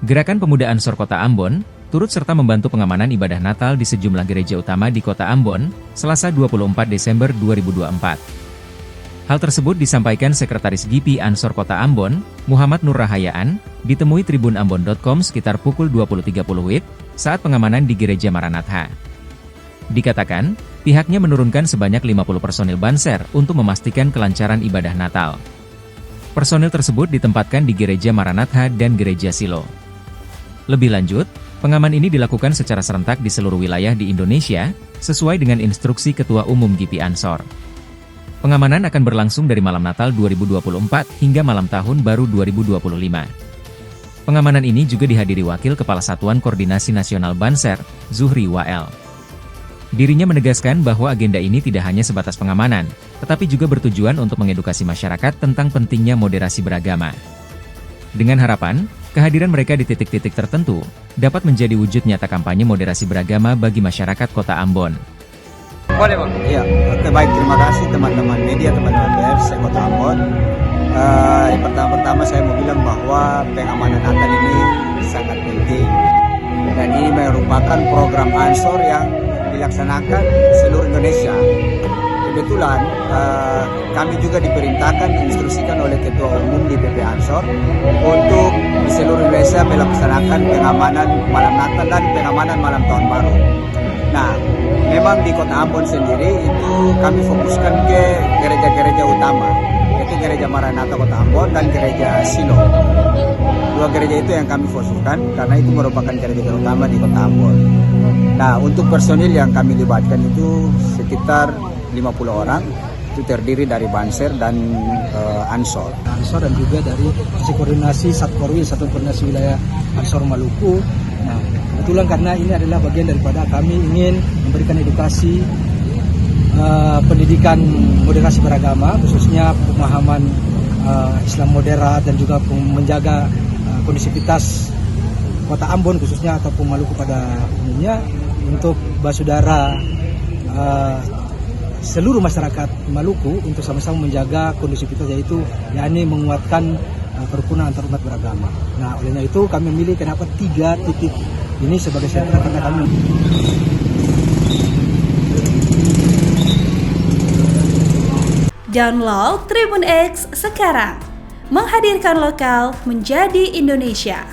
Gerakan Pemuda Ansor Kota Ambon turut serta membantu pengamanan ibadah Natal di sejumlah gereja utama di Kota Ambon, Selasa 24 Desember 2024. Hal tersebut disampaikan Sekretaris GP Ansor Kota Ambon, Muhammad Nur Rahayaan, ditemui tribunambon.com sekitar pukul 20.30 WIB saat pengamanan di Gereja Maranatha. Dikatakan, pihaknya menurunkan sebanyak 50 personil Banser untuk memastikan kelancaran ibadah Natal. Personil tersebut ditempatkan di Gereja Maranatha dan Gereja Silo. Lebih lanjut, pengaman ini dilakukan secara serentak di seluruh wilayah di Indonesia, sesuai dengan instruksi Ketua Umum GP Ansor. Pengamanan akan berlangsung dari malam Natal 2024 hingga malam Tahun Baru 2025. Pengamanan ini juga dihadiri Wakil Kepala Satuan Koordinasi Nasional Banser, Zuhri Wael. Dirinya menegaskan bahwa agenda ini tidak hanya sebatas pengamanan, tetapi juga bertujuan untuk mengedukasi masyarakat tentang pentingnya moderasi beragama. Dengan harapan, kehadiran mereka di titik-titik tertentu dapat menjadi wujud nyata kampanye moderasi beragama bagi masyarakat Kota Ambon. Boleh, Bang? Iya, oke, baik, terima kasih teman-teman media, teman-teman pers Kota Ambon. Yang pertama saya mau bilang bahwa pengamanan Natal ini sangat penting. Dan ini merupakan program Ansor yang dilaksanakan seluruh Indonesia. Kebetulan kami juga diperintahkan, diinstruksikan oleh Ketua Umum DPP Ansor untuk di seluruh Indonesia melaksanakan pengamanan malam Natal dan pengamanan malam Tahun Baru. Nah, memang di Kota Ambon sendiri itu kami fokuskan ke gereja-gereja utama, yaitu Gereja Maranatha Kota Ambon dan Gereja Silo. Dua gereja itu yang kami fokuskan karena itu merupakan gereja utama di Kota Ambon. Nah, untuk personil yang kami libatkan itu sekitar 50 orang, itu terdiri dari Banser dan Ansor. Ansor dan juga dari koordinasi Satkorwil, Satuan Koordinasi Wilayah Ansor Maluku. Nah, kebetulan karena ini adalah bagian daripada kami ingin memberikan edukasi pendidikan moderasi beragama, khususnya pemahaman Islam moderat dan juga menjaga kondisivitas Kota Ambon khususnya ataupun Maluku pada umumnya untuk basudara seluruh masyarakat Maluku untuk sama-sama menjaga kondisivitas, yaitu yakni menguatkan kerukunan antar umat beragama. Nah, olehnya itu kami memilih kenapa 3 titik ini sebagai sentra karena kami download Tribun X sekarang, menghadirkan lokal menjadi Indonesia.